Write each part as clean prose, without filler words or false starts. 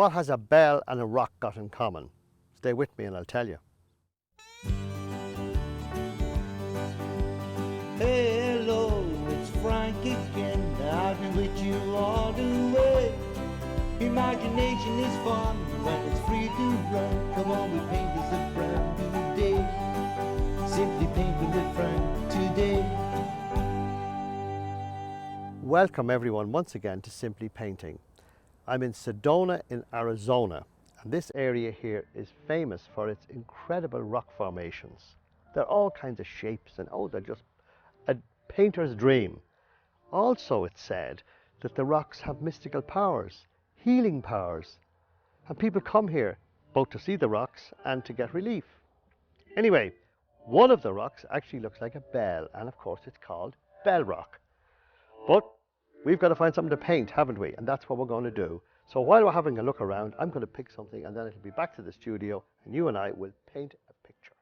What has a bell and a rock got in common? Stay with me and I'll tell you. Hello, it's Frank again. I've been with you all the way. Imagination is fun when it's free to run. Come on, we paint this a brand new day. Simply painting with Frank today. Welcome everyone once again to Simply Painting. I'm in Sedona in Arizona, and this area here is famous for its incredible rock formations. They're all kinds of shapes and they're just a painter's dream. Also, it's said that the rocks have mystical powers, healing powers, and people come here both to see the rocks and to get relief. Anyway, one of the rocks actually looks like a bell, and of course it's called Bell Rock. But we've got to find something to paint, haven't we? And that's what we're going to do. So while we're having a look around, I'm going to pick something and then it'll be back to the studio and you and I will paint a picture.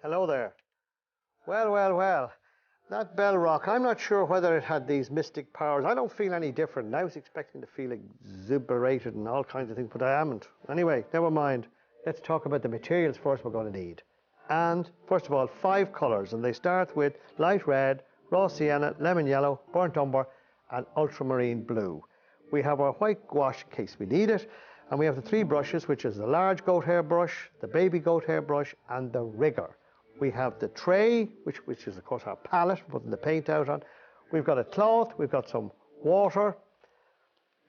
Hello there. Well. That bell rock, I'm not sure whether it had these mystic powers. I don't feel any different. I was expecting to feel exhilarated and all kinds of things, but I haven't. Anyway, never mind. Let's talk about the materials first we're going to need. And first of all, 5 colours, and they start with light red, raw sienna, lemon yellow, burnt umber, and ultramarine blue. We have our white gouache in case we need it, and we have the 3 brushes, which is the large goat hair brush, the baby goat hair brush, and the rigger. We have the tray, which is of course our palette, putting the paint out on. We've got a cloth, we've got some water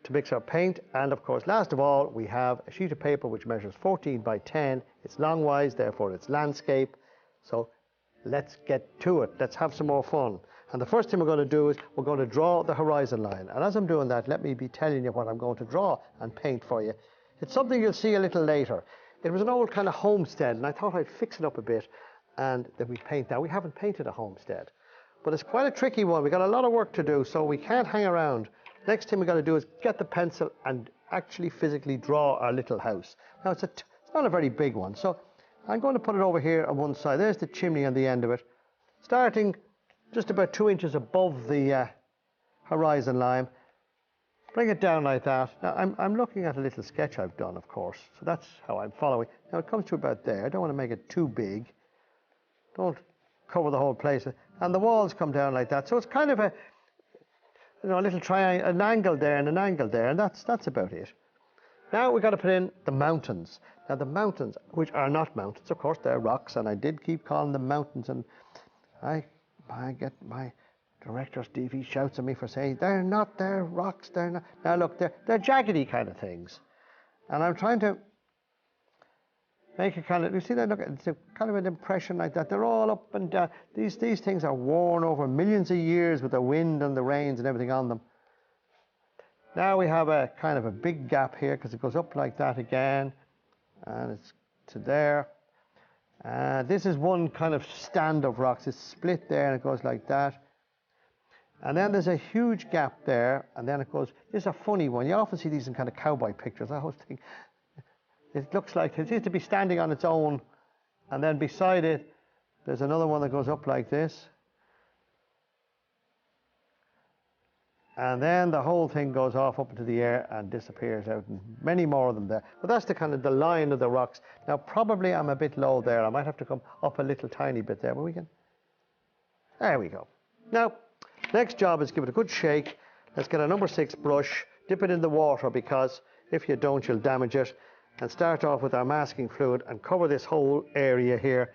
to mix our paint, and of course, last of all, we have a sheet of paper which measures 14 by 10. It's longwise, therefore it's landscape. So let's get to it. Let's have some more fun. And the first thing we're going to do is we're going to draw the horizon line. And as I'm doing that, let me be telling you what I'm going to draw and paint for you. It's something you'll see a little later. It was an old kind of homestead, and I thought I'd fix it up a bit and then we paint that. We haven't painted a homestead, but it's quite a tricky one. We've got a lot of work to do, so we can't hang around. Next thing we've got to do is get the pencil and actually physically draw our little house. Now it's not a very big one, so I'm going to put it over here on one side. There's the chimney on the end of it, starting just about 2 inches above the horizon line. Bring it down like that. Now I'm looking at a little sketch I've done, of course, so that's how I'm following. Now it comes to about there. I don't want to make it too big. Don't cover the whole place. And the walls come down like that. So it's kind of a little triangle, an angle there and an angle there, and that's about it. Now we've got to put in the mountains. Now the mountains, which are not mountains, of course, they're rocks, and I did keep calling them mountains, and I get my director Stevie shouts at me for saying they're rocks, they're not. Now look, they're jaggedy kind of things. And I'm trying to make a kind of, you see that, look, it's a kind of an impression like that. They're all up and down. These things are worn over millions of years with the wind and the rains and everything on them. Now we have a kind of a big gap here because it goes up like that again, and it's to there. This is one kind of stand of rocks. It's split there and it goes like that. And then there's a huge gap there, and then it goes, this is a funny one. You often see these in kind of cowboy pictures. I always think, it looks like it seems to be standing on its own, and then beside it, there's another one that goes up like this. And then the whole thing goes off up into the air and disappears out, and many more of them there. But that's the kind of the line of the rocks. Now, probably I'm a bit low there. I might have to come up a little tiny bit there, but we can. There we go. Now, next job is give it a good shake. Let's get a number 6 brush, dip it in the water, because if you don't, you'll damage it. And start off with our masking fluid and cover this whole area here.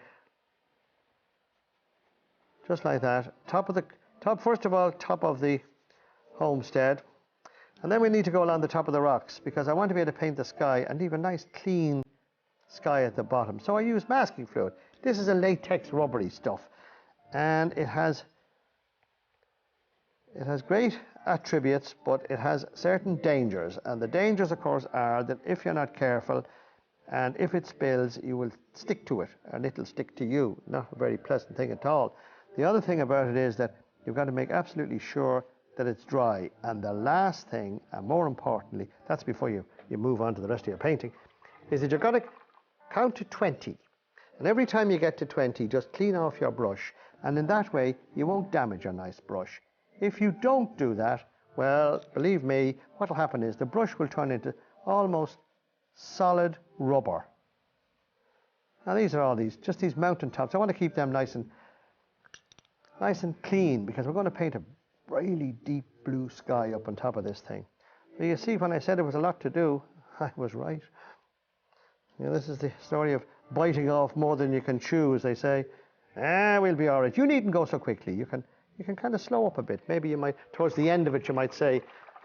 Just like that. First of all, top of the homestead. And then we need to go along the top of the rocks, because I want to be able to paint the sky and leave a nice clean sky at the bottom. So I use masking fluid. This is a latex rubbery stuff, and it has great attributes, but it has certain dangers. And the dangers, of course, are that if you're not careful, and if it spills, you will stick to it, and it'll stick to you. Not a very pleasant thing at all. The other thing about it is that you've got to make absolutely sure that it's dry. And the last thing, and more importantly, that's before you move on to the rest of your painting, is that you've got to count to 20. And every time you get to 20, just clean off your brush. And in that way, you won't damage your nice brush. If you don't do that, well, believe me, what will happen is the brush will turn into almost solid rubber. Now these are all just these mountain tops. I want to keep them nice and clean, because we're going to paint a really deep blue sky up on top of this thing. So you see, when I said it was a lot to do, I was right. You know, this is the story of biting off more than you can chew, as they say. We'll be all right. You needn't go so quickly. You can kind of slow up a bit. Maybe you might, towards the end of it, you might say,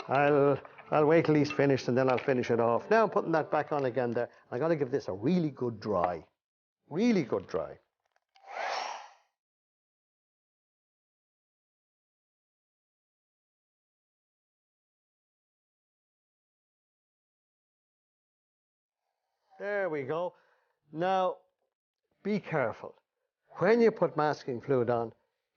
I'll wait till he's finished and then I'll finish it off. Now I'm putting that back on again there. I got to give this a really good dry. Really good dry. There we go. Now, be careful. When you put masking fluid on,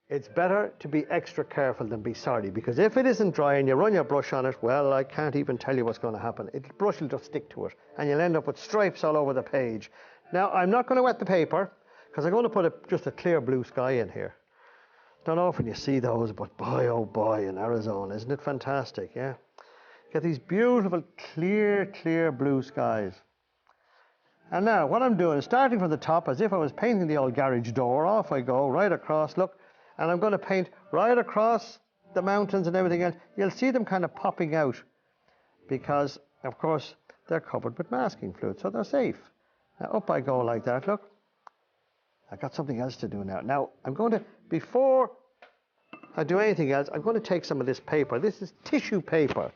it's better to be extra careful than be sorry, because if it isn't dry and you run your brush on it, well, I can't even tell you what's going to happen. The brush will just stick to it, and you'll end up with stripes all over the page. Now, I'm not going to wet the paper, because I'm going to put just a clear blue sky in here. Don't often you see those, but boy, oh boy, in Arizona, isn't it fantastic, yeah? Get these beautiful, clear blue skies. And now, what I'm doing is starting from the top, as if I was painting the old garage door. Off I go, right across, look. And I'm going to paint right across the mountains and everything else. You'll see them kind of popping out, because, of course, they're covered with masking fluid, so they're safe. Now, up I go like that, look. I've got something else to do now. Now, I'm going to, before I do anything else, I'm going to take some of this paper. This is tissue paper.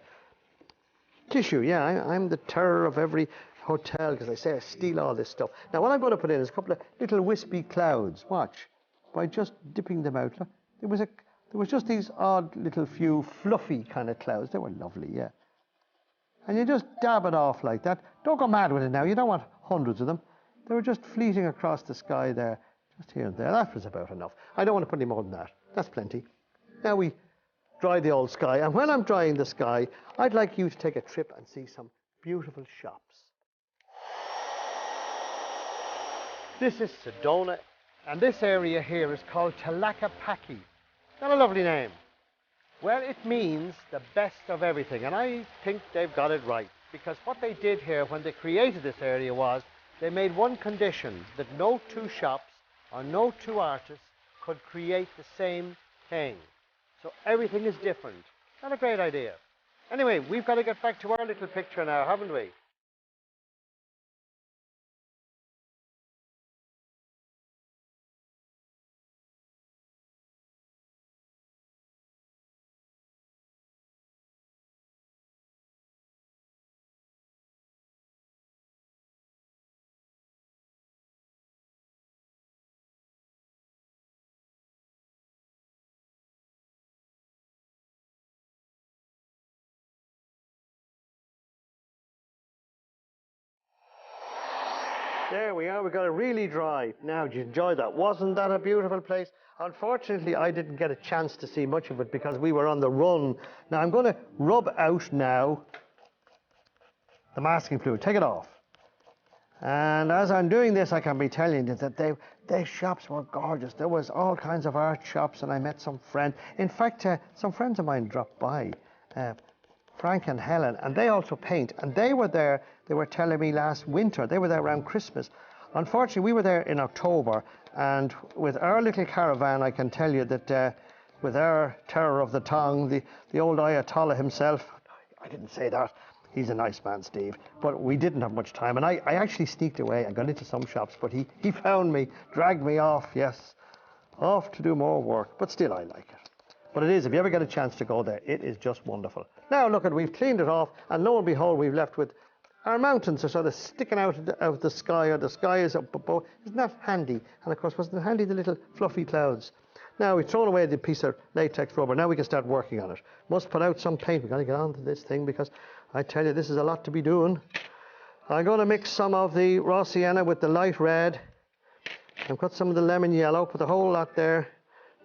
Tissue, yeah, I'm the terror of every hotel, because I say I steal all this stuff. Now, what I'm going to put in is a couple of little wispy clouds. Watch. By just dipping them out. Look, there was just these odd little few fluffy kind of clouds. They were lovely, yeah. And you just dab it off like that. Don't go mad with it now. You don't want hundreds of them. They were just fleeting across the sky there, just here and there. That was about enough. I don't want to put any more than that. That's plenty. Now we dry the old sky. And when I'm drying the sky, I'd like you to take a trip and see some beautiful shops. This is Sedona, and this area here is called Tlaquepaque. Not a lovely name? Well, it means the best of everything, and I think they've got it right, because what they did here when they created this area was they made one condition, that no two shops or no two artists could create the same thing. So everything is different. Not a great idea. Anyway, we've got to get back to our little picture now, haven't we? There we are, we got it really dry. Now, did you enjoy that? Wasn't that a beautiful place? Unfortunately, I didn't get a chance to see much of it because we were on the run. Now, I'm going to rub out now the masking fluid. Take it off. And as I'm doing this, I can be telling you that their shops were gorgeous. There was all kinds of art shops, and I met some friends. In fact, some friends of mine dropped by. Frank and Helen, and they also paint, and they were there, they were telling me last winter, they were there around Christmas. Unfortunately, we were there in October, and with our little caravan, I can tell you that with our terror of the tongue, the old Ayatollah himself, I didn't say that, he's a nice man, Steve, but we didn't have much time, and I actually sneaked away and got into some shops, but he found me, dragged me off, yes, off to do more work, but still I like it. But it is, if you ever get a chance to go there, it is just wonderful. Now look at, we've cleaned it off, and lo and behold, we've left with our mountains are sort of sticking out of the sky, or the sky is up above. Isn't that handy? And of course, wasn't it handy, the little fluffy clouds? Now we've thrown away the piece of latex rubber. Now we can start working on it. Must put out some paint. We've got to get on to this thing because I tell you, this is a lot to be doing. I'm going to mix some of the raw sienna with the light red and put some of the lemon yellow, put the whole lot there.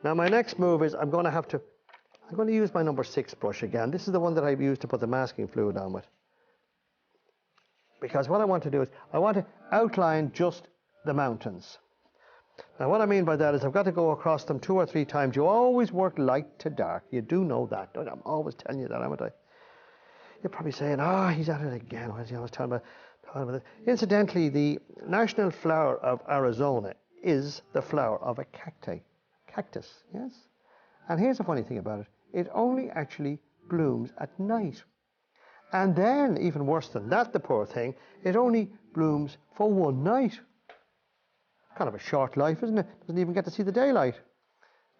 Now my next move is I'm going to use my number 6 brush again. This is the one that I've used to put the masking fluid on with. Because what I want to do is I want to outline just the mountains. Now what I mean by that is I've got to go across them 2 or 3 times. You always work light to dark. You do know that. I'm always telling you that, haven't I? You're probably saying, oh, he's at it again. Why is he always talking about this? Incidentally, the national flower of Arizona is the flower of a cactus, yes? And here's the funny thing about it. It only actually blooms at night. And then, even worse than that, the poor thing, it only blooms for one night. Kind of a short life, isn't it? Doesn't even get to see the daylight.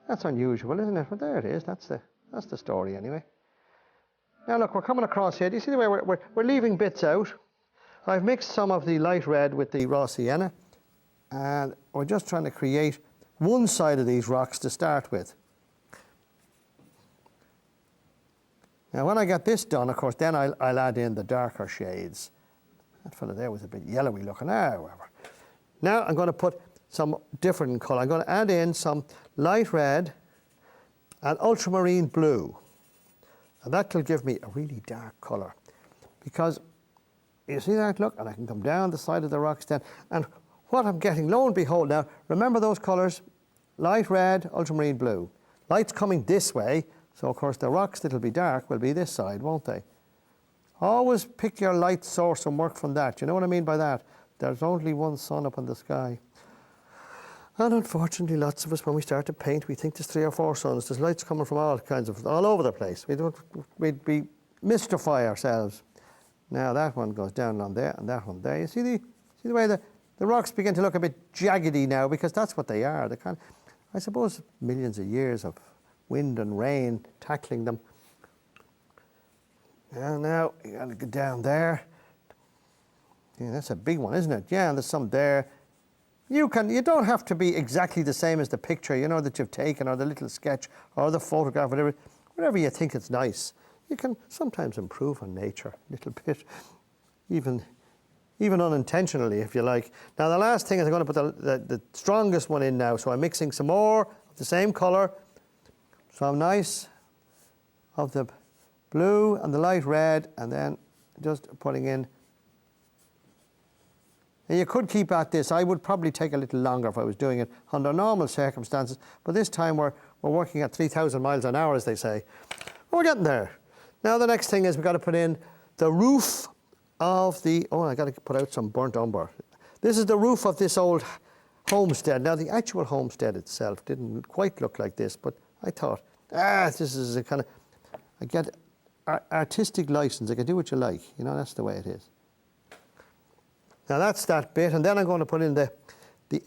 That's unusual, isn't it? But there it is. That's the story anyway. Now look, we're coming across here. Do you see the way we're leaving bits out? I've mixed some of the light red with the raw sienna, and we're just trying to create one side of these rocks to start with. Now when I get this done, of course, then I'll add in the darker shades. That fella there was a bit yellowy looking. However. Now I'm going to put some different colour. I'm going to add in some light red and ultramarine blue. And that will give me a really dark colour. Because, you see that, look, and I can come down the side of the rocks then. And what I'm getting, lo and behold now, remember those colours? Light red, ultramarine blue. Light's coming this way, so of course the rocks that'll be dark will be this side, won't they? Always pick your light source and work from that. You know what I mean by that? There's only one sun up in the sky. And unfortunately, lots of us, when we start to paint, we think there's 3 or 4 suns. There's lights coming from all over the place. We'd mystify ourselves. Now that one goes down on there and that one there. You see the way the rocks begin to look a bit jaggedy now, because that's what they are. I suppose millions of years of wind and rain tackling them. And now you got to go down there. Yeah, that's a big one, isn't it? Yeah, and there's some there. You don't have to be exactly the same as the picture, you know, that you've taken, or the little sketch, or the photograph, whatever you think it's nice. You can sometimes improve on nature a little bit, even unintentionally, if you like. Now, the last thing is I'm going to put the strongest one in now. So I'm mixing some more of the same colour, some nice of the blue and the light red, and then just putting in. Now you could keep at this. I would probably take a little longer if I was doing it under normal circumstances, but this time we're working at 3,000 miles an hour, as they say. We're getting there. Now the next thing is we've got to put in the roof of the, I got to put out some burnt umber. This is the roof of this old homestead. Now the actual homestead itself didn't quite look like this, but I thought, this is a kind of, I get artistic license. I can do what you like. You know, that's the way it is. Now that's that bit, and then I'm going to put in the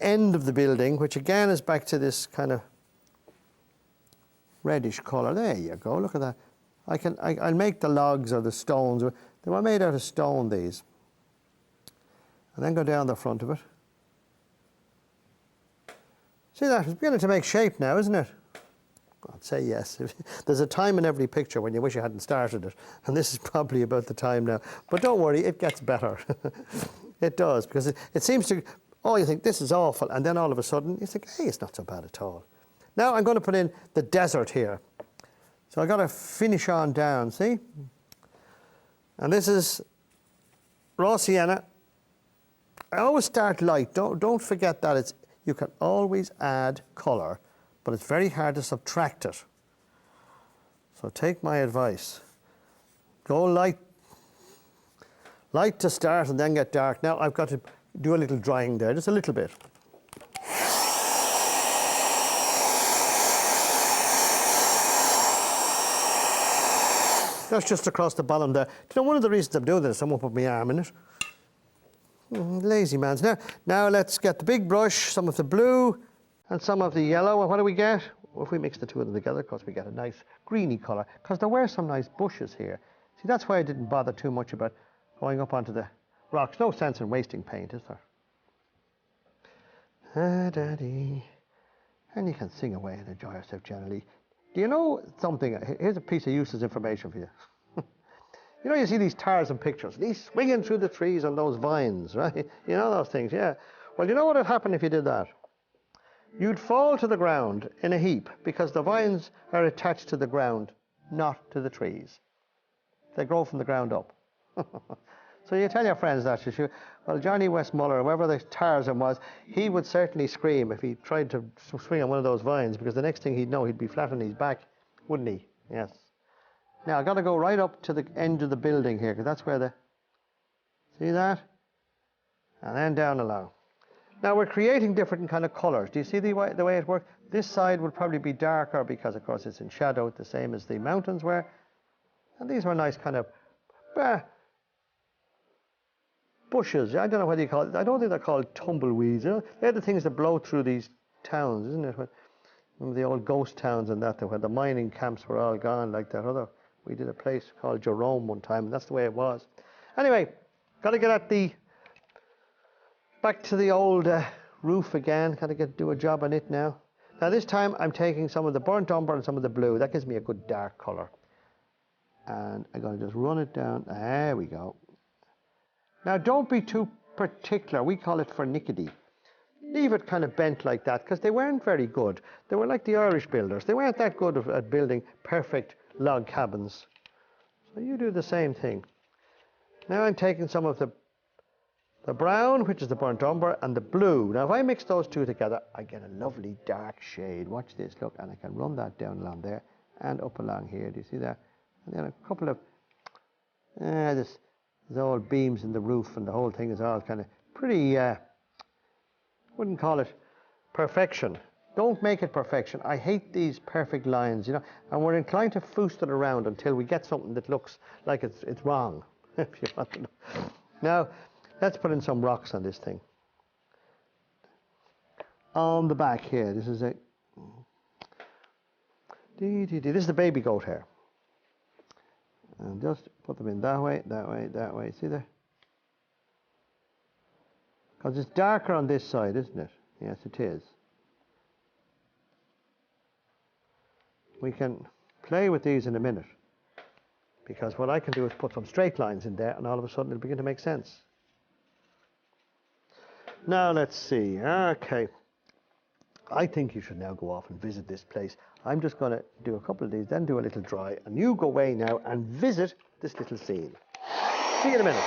end of the building, which again is back to this kind of reddish colour. There you go, look at that. I'll make the logs or the stones. They were made out of stone, these. And then go down the front of it. See that? It's beginning to make shape now, isn't it? I'd say yes. There's a time in every picture when you wish you hadn't started it. And this is probably about the time now. But don't worry, it gets better. It does, because it seems to, you think this is awful. And then all of a sudden, you think, hey, it's not so bad at all. Now I'm going to put in the desert here. So I've got to finish on down, see? And this is raw sienna. I always start light. Don't forget that. You can always add colour, but it's very hard to subtract it. So take my advice. Go light to start and then get dark. Now I've got to do a little drying there, just a little bit. That's just across the bottom there. Do you know, one of the reasons I'm doing this, I won't put my arm in it. Lazy man's. Now let's get the big brush, some of the blue and some of the yellow. And what do we get? Well, if we mix the two of them together, of course, we get a nice greeny colour, because there were some nice bushes here. See, that's why I didn't bother too much about going up onto the rocks. No sense in wasting paint, is there? And you can sing away and enjoy yourself generally. Do you know something? Here's a piece of useless information for you. You know, you see these tars and pictures, and he's swinging through the trees on those vines, right? You know those things, yeah. Well, you know what would happen if you did that? You'd fall to the ground in a heap because the vines are attached to the ground, not to the trees. They grow from the ground up. So you tell your friends that. Well, Johnny Westmuller, whoever the Tarzan was, he would certainly scream if he tried to swing on one of those vines, because the next thing he'd know, he'd be flat on his back, wouldn't he? Yes. Now, I've got to go right up to the end of the building here, because that's where the... See that? And then down along. Now, we're creating different kind of colours. Do you see the way it works? This side would probably be darker because, of course, it's in shadow, the same as the mountains were. And these were nice kind of... bushes. I don't know what you call it. I don't think they're called tumbleweeds. You know? They're the things that blow through these towns, isn't it? The old ghost towns and that, where the mining camps were all gone, like that other. We did a place called Jerome one time, and that's the way it was. Anyway, got to get at back to the old roof again. Got to do a job on it now. Now this time I'm taking some of the burnt umber and some of the blue. That gives me a good dark colour. And I'm going to just run it down. There we go. Now, don't be too particular. We call it fornickety. Leave it kind of bent like that, because they weren't very good. They were like the Irish builders. They weren't that good at building perfect log cabins. So you do the same thing. Now I'm taking some of the brown, which is the burnt umber, and the blue. Now, if I mix those two together, I get a lovely dark shade. Watch this, look, and I can run that down along there and up along here. Do you see that? And then a couple of... there's all beams in the roof, and the whole thing is all kind of pretty, wouldn't call it perfection. Don't make it perfection. I hate these perfect lines, you know, and we're inclined to foust it around until we get something that looks like it's wrong, if you want to know. Now, let's put in some rocks on this thing. On the back here, this is this is the baby goat hair. And just put them in that way, that way, that way. See there? Because it's darker on this side, isn't it? Yes, it is. We can play with these in a minute, because what I can do is put some straight lines in there, and all of a sudden it'll begin to make sense. Now let's see. Okay. I think you should now go off and visit this place. I'm just going to do a couple of these, then do a little dry, and you go away now and visit this little scene. See you in a minute.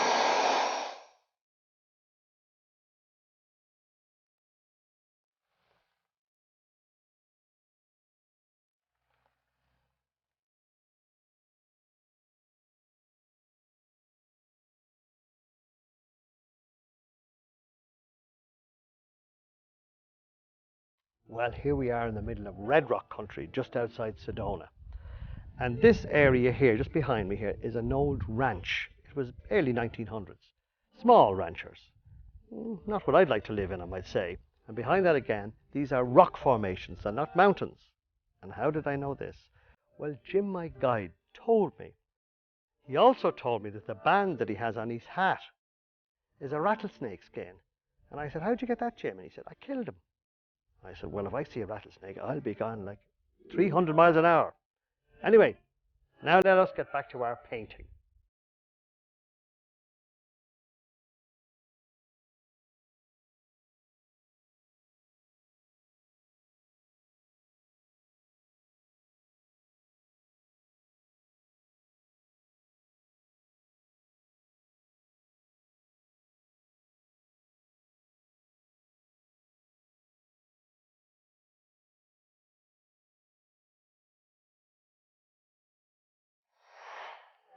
Well, here we are in the middle of Red Rock country, just outside Sedona. And this area here, just behind me here, is an old ranch. It was early 1900s. Small ranchers. Not what I'd like to live in, I might say. And behind that again, these are rock formations, they're not mountains. And how did I know this? Well, Jim, my guide, told me. He also told me that the band that he has on his hat is a rattlesnake skin. And I said, how'd you get that, Jim? And he said, I killed him. I said, well, if I see a rattlesnake, I'll be gone like 300 miles an hour. Anyway, now let us get back to our painting.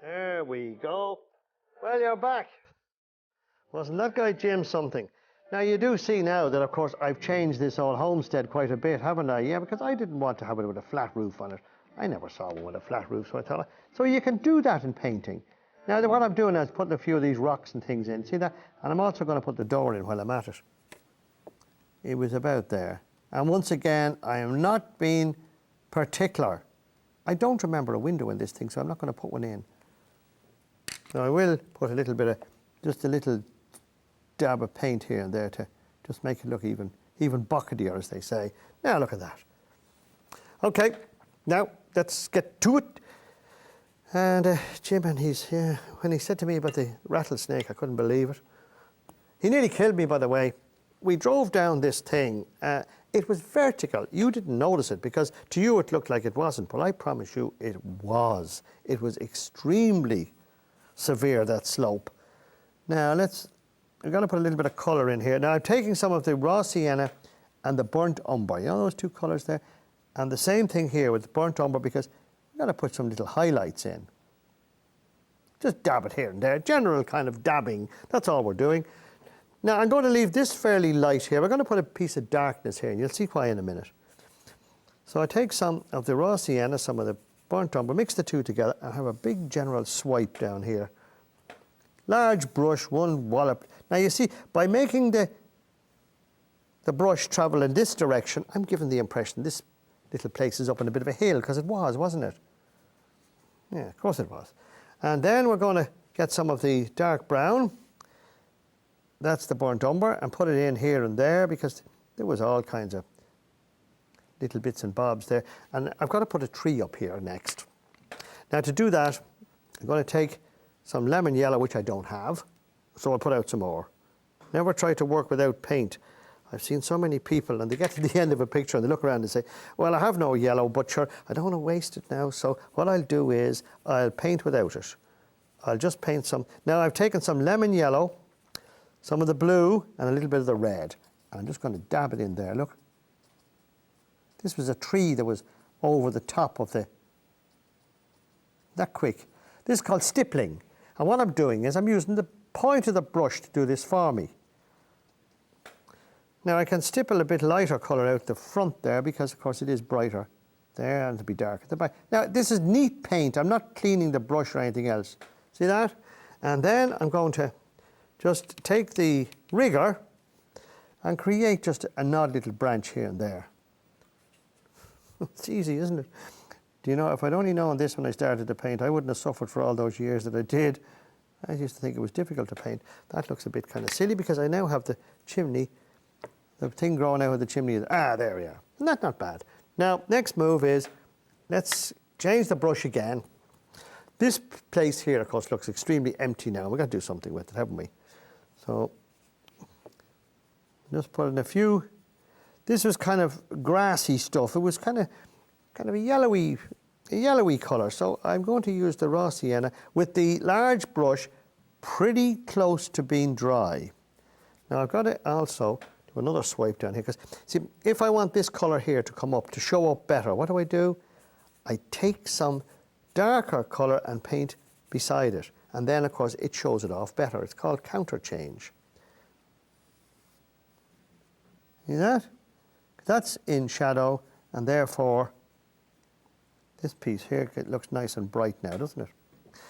There we go. Well, you're back. Wasn't that guy Jim something? Now, you do see now that, of course, I've changed this old homestead quite a bit, haven't I? Yeah, because I didn't want to have it with a flat roof on it. I never saw one with a flat roof, so I thought... So you can do that in painting. Now, what I'm doing is putting a few of these rocks and things in. See that? And I'm also going to put the door in while I'm at it. It was about there. And once again, I am not being particular. I don't remember a window in this thing, so I'm not going to put one in. Now, I will put a little bit of, just a little dab of paint here and there to just make it look even bucketier, as they say. Now, look at that. Okay, now let's get to it. And Jim, and when he said to me about the rattlesnake, I couldn't believe it. He nearly killed me, by the way. We drove down this thing. It was vertical. You didn't notice it because to you it looked like it wasn't, but I promise you it was. It was extremely severe, that slope. Now I'm going to put a little bit of colour in here. Now I'm taking some of the raw sienna and the burnt umber. You know those two colours there? And the same thing here with the burnt umber because I'm going to put some little highlights in. Just dab it here and there. General kind of dabbing. That's all we're doing. Now I'm going to leave this fairly light here. We're going to put a piece of darkness here and you'll see why in a minute. So I take some of the raw sienna, some of the burnt umber, mix the two together and have a big general swipe down here. Large brush, one wallop. Now you see, by making the brush travel in this direction, I'm giving the impression this little place is up on a bit of a hill, because it was, wasn't it? Yeah, of course it was. And then we're going to get some of the dark brown. That's the burnt umber, and put it in here and there, because there was all kinds of little bits and bobs there. And I've got to put a tree up here next. Now to do that, I'm going to take some lemon yellow, which I don't have, so I'll put out some more. Never try to work without paint. I've seen so many people, and they get to the end of a picture and they look around and say, well, I have no yellow, but sure, I don't want to waste it now, so what I'll do is I'll paint without it. I'll just paint some. Now I've taken some lemon yellow, some of the blue, and a little bit of the red. I'm just going to dab it in there, look. This was a tree that was over the top of that quick. This is called stippling. And what I'm doing is I'm using the point of the brush to do this for me. Now I can stipple a bit lighter colour out the front there because of course it is brighter there and it'll be darker at the back. Now this is neat paint. I'm not cleaning the brush or anything else. See that? And then I'm going to just take the rigger and create just an odd little branch here and there. It's easy, isn't it? Do you know, if I'd only known this when I started to paint, I wouldn't have suffered for all those years that I did. I used to think it was difficult to paint. That looks a bit kind of silly because I now have the chimney, the thing growing out of the chimney. There we are. Not bad. Now, next move is, let's change the brush again. This place here, of course, looks extremely empty now. We've got to do something with it, haven't we? So, just put in a few. This was kind of grassy stuff. It was kind of a yellowy colour. So I'm going to use the raw sienna with the large brush pretty close to being dry. Now I've got to also do another swipe down here because, see, if I want this colour here to come up, to show up better, what do? I take some darker colour and paint beside it. And then, of course, it shows it off better. It's called counter change. See that? That's in shadow, and therefore this piece here, it looks nice and bright now, doesn't it?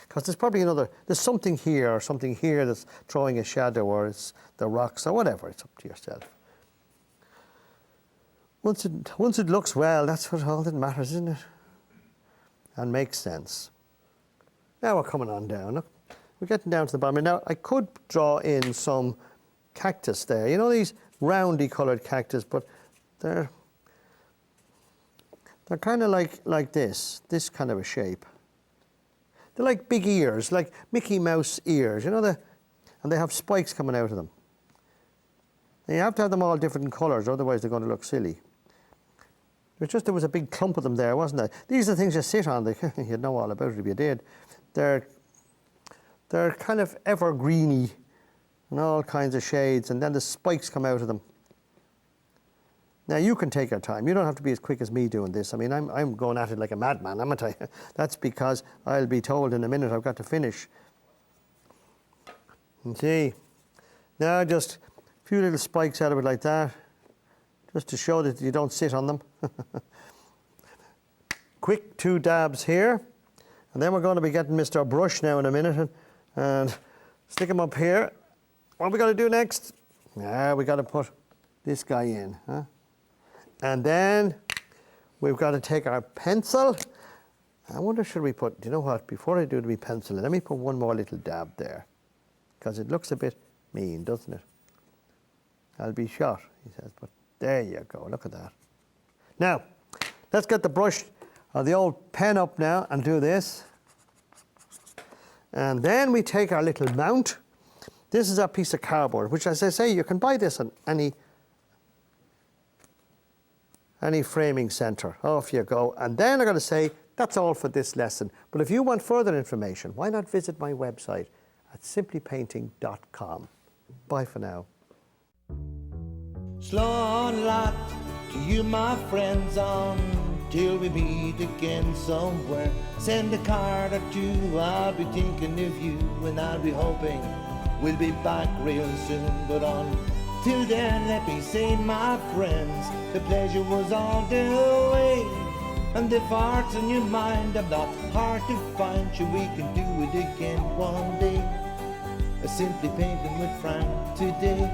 Because there's something here or something here that's throwing a shadow, or it's the rocks or whatever. It's up to yourself. Once it looks well, that's what all that matters, isn't it? And makes sense. Now we're coming on down. Look, we're getting down to the bottom. Now I could draw in some cactus there. You know these roundy coloured cactus, but they're kind of like this kind of a shape. They're like big ears, like Mickey Mouse ears, you know, and they have spikes coming out of them. And you have to have them all different colours, otherwise they're going to look silly. There was a big clump of them there, wasn't there? These are the things you sit on. You'd know all about it if you did. They're kind of evergreeny and all kinds of shades, and then the spikes come out of them. Now, you can take your time. You don't have to be as quick as me doing this. I mean, I'm going at it like a madman, haven't I? That's because I'll be told in a minute I've got to finish. And see, now just a few little spikes out of it like that, just to show that you don't sit on them. Quick 2 dabs here. And then we're going to be getting Mr. Brush now in a minute and stick him up here. What are we going to do next? Yeah, we got to put this guy in, huh? And then we've got to take our pencil. I wonder, should we put, do you know what, before I do the pencil, let me put one more little dab there, because it looks a bit mean, doesn't it? I'll be shot, he says, but there you go, look at that. Now, Let's get the brush or the old pen up now and do this. And then we take our little mount. This is our piece of cardboard, which, as I say, you can buy this on any framing centre. Off you go. And then I'm going to say, that's all for this lesson. But if you want further information, why not visit my website at simplypainting.com. Bye for now. Slow on lot to you, my friends, until we meet again somewhere. Send a card or two, I'll be thinking of you, and I'll be hoping we'll be back real soon. But until then, let me say, my friends, the pleasure was all the way. And if heart's in your mind, I'm not hard to find. Sure, we can do it again one day. Simply painting with Frank today.